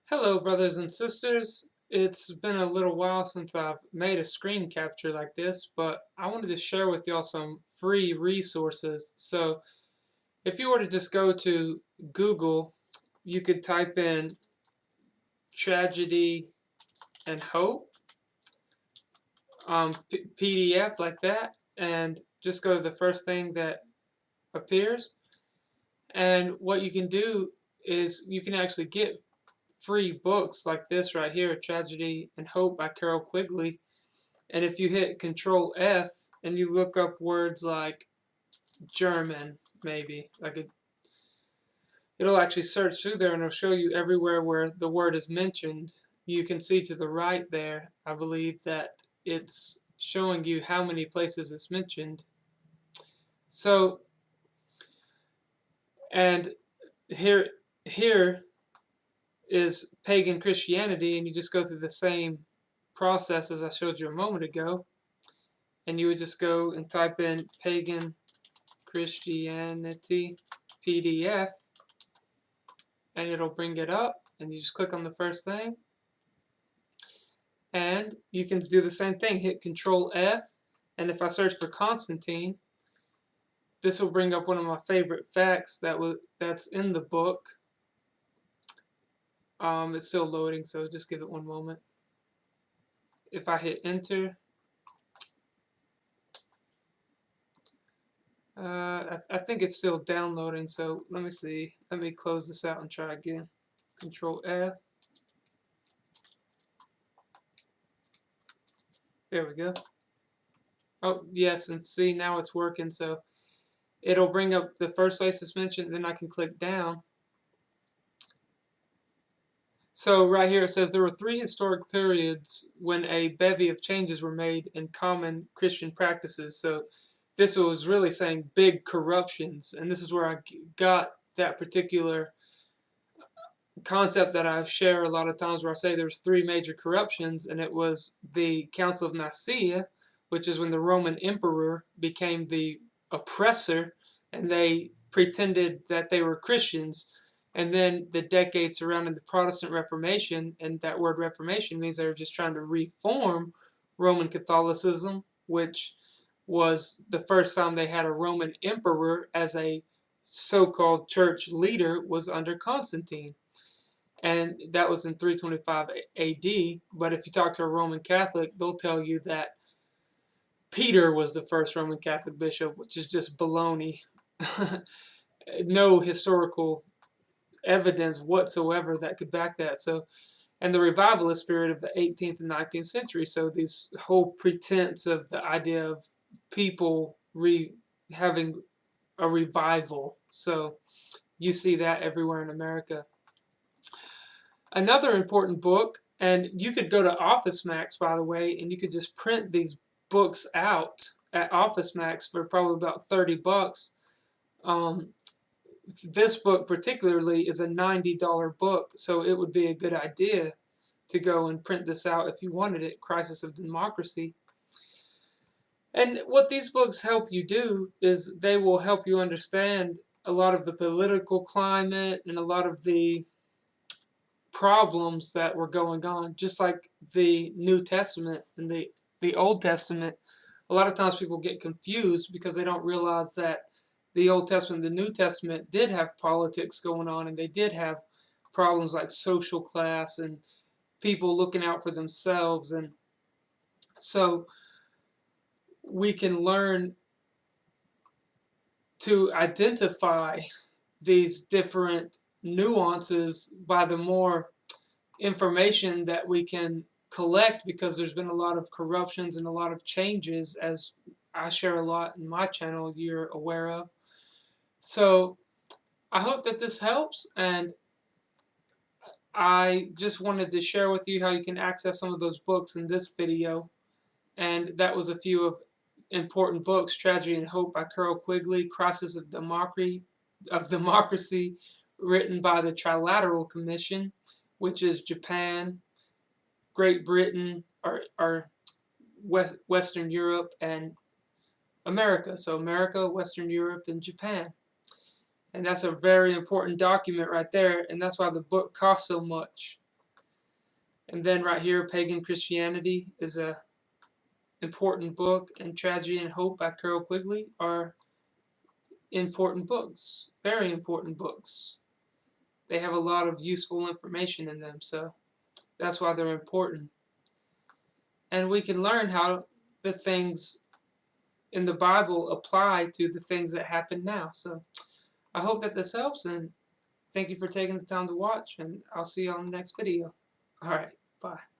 Hello, brothers and sisters. It's been a little while since I've made a screen capture like this, but I wanted to share with y'all some free resources. So, if you were to just go to Google, you could type in tragedy and hope, PDF like that, and just go to the first thing that appears. And what you can do is you can actually get free books like this right here, Tragedy and Hope by Carol Quigley. And if you hit Control F and you look up words like German, maybe, it'll actually search through there and it'll show you everywhere where the word is mentioned. You can see to the right there, I believe, that it's showing you how many places it's mentioned. So, and here is pagan Christianity, and you just go through the same process as I showed you a moment ago, and you would just go and type in pagan Christianity PDF, and it'll bring it up, and you just click on the first thing, and you can do the same thing. Hit Control F, and if I search for Constantine, this will bring up one of my favorite facts that's in the book. It's still loading, so just give it one moment. If I hit enter, I think it's still downloading, so let me see. Let me close this out and try again. Control F. There we go. Oh, yes, and see, now it's working, so it'll bring up the first place it's mentioned, then I can click down. So right here it says there were 3 historic periods when a bevy of changes were made in common Christian practices. So this was really saying big corruptions, and this is where I got that particular concept that I share a lot of times, where I say there's 3 major corruptions, and it was the Council of Nicaea, which is when the Roman emperor became the oppressor, and they pretended that they were Christians. And then the decades surrounding the Protestant Reformation, and that word Reformation means they were just trying to reform Roman Catholicism, which was the first time they had a Roman emperor as a so-called church leader was under Constantine, and that was in 325 AD. But if you talk to a Roman Catholic, they'll tell you that Peter was the first Roman Catholic bishop, which is just baloney. No historical evidence whatsoever that could back that. So, and the revivalist period of the 18th and 19th century. So these whole pretense of the idea of people having a revival. So you see that everywhere in America. Another important book, and you could go to OfficeMax, by the way, and you could just print these books out at OfficeMax for probably about 30 bucks. This book particularly is a $90 book, so it would be a good idea to go and print this out if you wanted it, Crisis of Democracy. And what these books help you do is they will help you understand a lot of the political climate and a lot of the problems that were going on, just like the New Testament and the Old Testament. A lot of times people get confused because they don't realize that the Old Testament and the New Testament did have politics going on, and they did have problems like social class and people looking out for themselves. And so we can learn to identify these different nuances by the more information that we can collect, because there's been a lot of corruptions and a lot of changes, as I share a lot in my channel, you're aware of. So I hope that this helps, and I just wanted to share with you how you can access some of those books in this video. And that was a few of important books: Tragedy and Hope by Carol Quigley, Crisis of Democracy, written by the Trilateral Commission, which is Japan, Great Britain, or Western Europe, and America. So America, Western Europe, and Japan. And that's a very important document right there, and that's why the book costs so much. And then right here, Pagan Christianity is a important book, and Tragedy and Hope by Carroll Quigley are important books, very important books. They have a lot of useful information in them, so that's why they're important. And we can learn how the things in the Bible apply to the things that happen now. So I hope that this helps, and thank you for taking the time to watch, and I'll see you on the next video. Alright, bye.